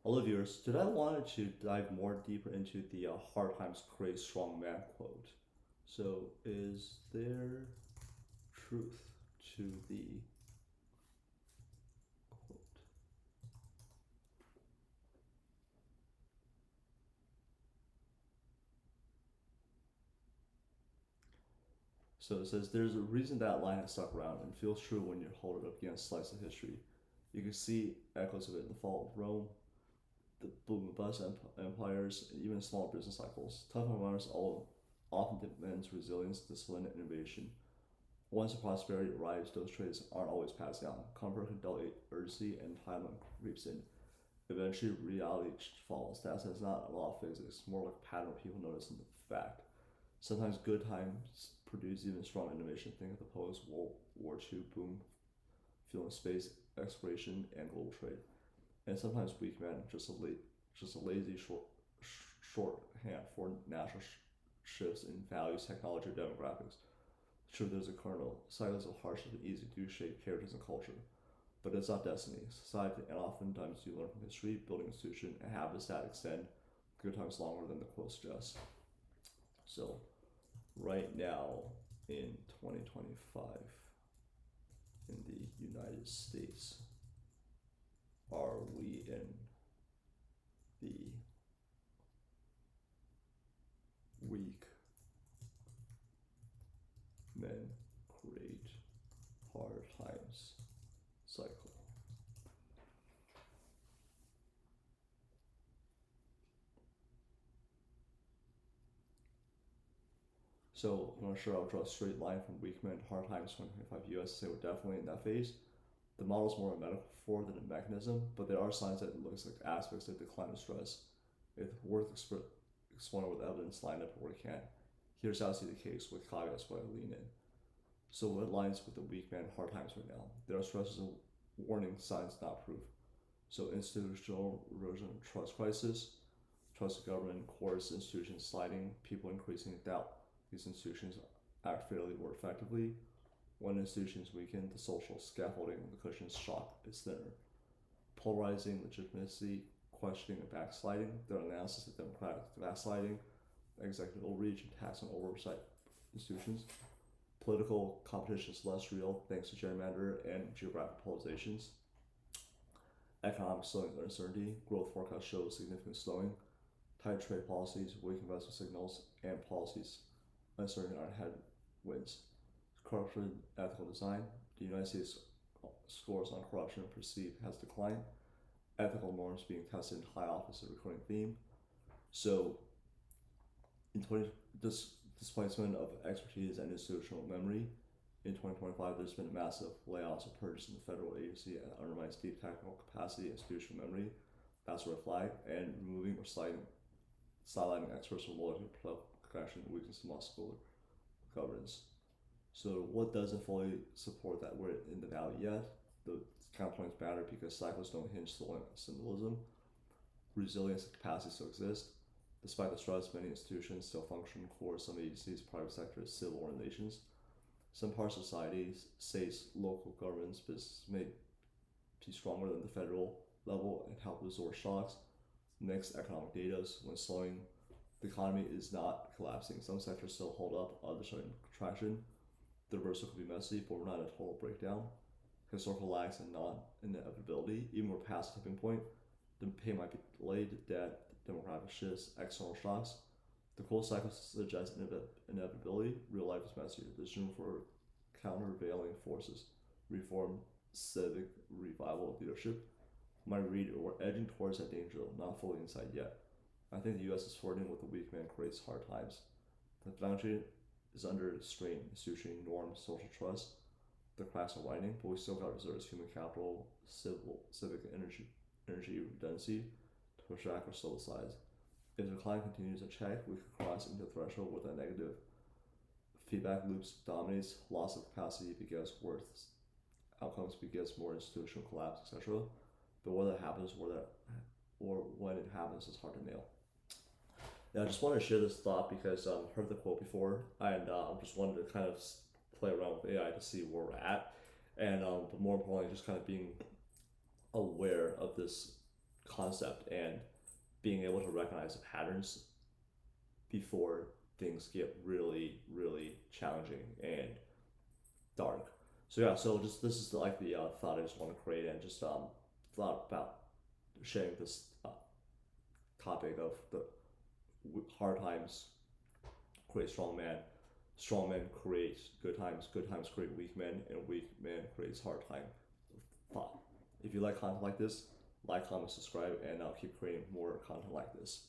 Oliviers, today I wanted to dive more deeper into the hard times create strong man quote. So, is there truth to the quote? So it says there's a reason that line has stuck around and feels true when you hold it up against a slice of history. You can see echoes of it in the fall of Rome, the boom and bust empires, and even small business cycles. Tough environments all often demands resilience, discipline, and innovation. Once prosperity arrives, those traits aren't always passed down. Comfort can dull urgency, and time creeps in. Eventually, reality falls. That says not a law of physics, more like a pattern people notice in the fact. Sometimes good times produce even strong innovation. Think of the post-World War II boom, fueling space exploration and global trade. And sometimes weak men, just a lazy shorthand for national shifts in values, technology, or demographics. Sure, there's a kernel. Cycles of hardship and easy do shape characters and culture, but it's not destiny. Society, and oftentimes you learn from history, building institution, and habits that extend good times longer than the quote suggests. So, right now in 2025 in the United States, are we in the weak men create hard times cycle? So I'm not sure I'll draw a straight line from weak men to hard times 2025 US. Say we're definitely in that phase. The model is more a metaphor than a mechanism, but there are signs that it looks like aspects of decline of stress. It's worth exploring with evidence lined up where we can. Here's how I see the case with caveats where I lean in. So what aligns with the weak man hard times right now? There are stresses and warning signs, not proof. So institutional erosion, trust crisis, trust in government, courts, institutions sliding, people increasing doubt these institutions act fairly or effectively. When institutions weaken, the social scaffolding of the cushion's shock is thinner. Polarizing legitimacy, questioning and backsliding, their analysis of democratic backsliding, executive overreach, and tax and oversight institutions. Political competition is less real thanks to gerrymander and geographic polarizations. Economic slowing and uncertainty, growth forecast shows significant slowing. Tight trade policies, weak investment signals, and policies uncertainty are headwinds. Corruption, ethical design, the United States scores on corruption perceived has declined. Ethical norms being tested in high office, a recurring theme. So, in 20, this displacement of expertise and institutional memory, in 2025, there's been massive layoffs or purges in the federal agency and undermines deep technical capacity and institutional memory. That's a red flag. And removing or sidelining experts from loyalty, protection, weakness, and muscular governance. So what doesn't fully support that we're in the valley yet? The counterpoints matter because cycles don't hinge solely on symbolism. Resilience and capacity still exist. Despite the stress, many institutions still function core, some agencies, private sector, civil organizations. Some parts of society, states, local governments, business may be stronger than the federal level and help absorb shocks. Mixed economic data when slowing, the economy is not collapsing. Some sectors still hold up, others are in contraction. The reversal could be messy, but we're not at a total breakdown. Historical lags and non-inevitability, even we're past the tipping point, the pain might be delayed, debt, demographic shifts, external shocks. The cold cycle suggests inevitability. Real life is messy. There's room for countervailing forces, reform, civic revival, leadership. My read, we're edging towards that danger, not fully inside yet. I think the U.S. is flirting with the weak man creates hard times. The boundary is under strain, institution, norms, social trust. The cracks are widening, but we still got reserves, human capital, civic energy redundancy to push back or slow the size. If the decline continues to check, we could cross into a threshold where the negative feedback loops dominates, loss of capacity begets worse outcomes, begets more institutional collapse, etc. But whether that happens, or when it happens, is hard to nail. Yeah, I just wanted to share this thought because I've heard the quote before, and just wanted to kind of play around with AI to see where we're at, and but more importantly, just kind of being aware of this concept and being able to recognize the patterns before things get really, really challenging and dark. So yeah, so just this is like the thought I just want to create, and just thought about sharing this topic of the hard times create strong men create good times create weak men, and weak men creates hard time. Thought. If you like content like this, like, comment, subscribe, and I'll keep creating more content like this.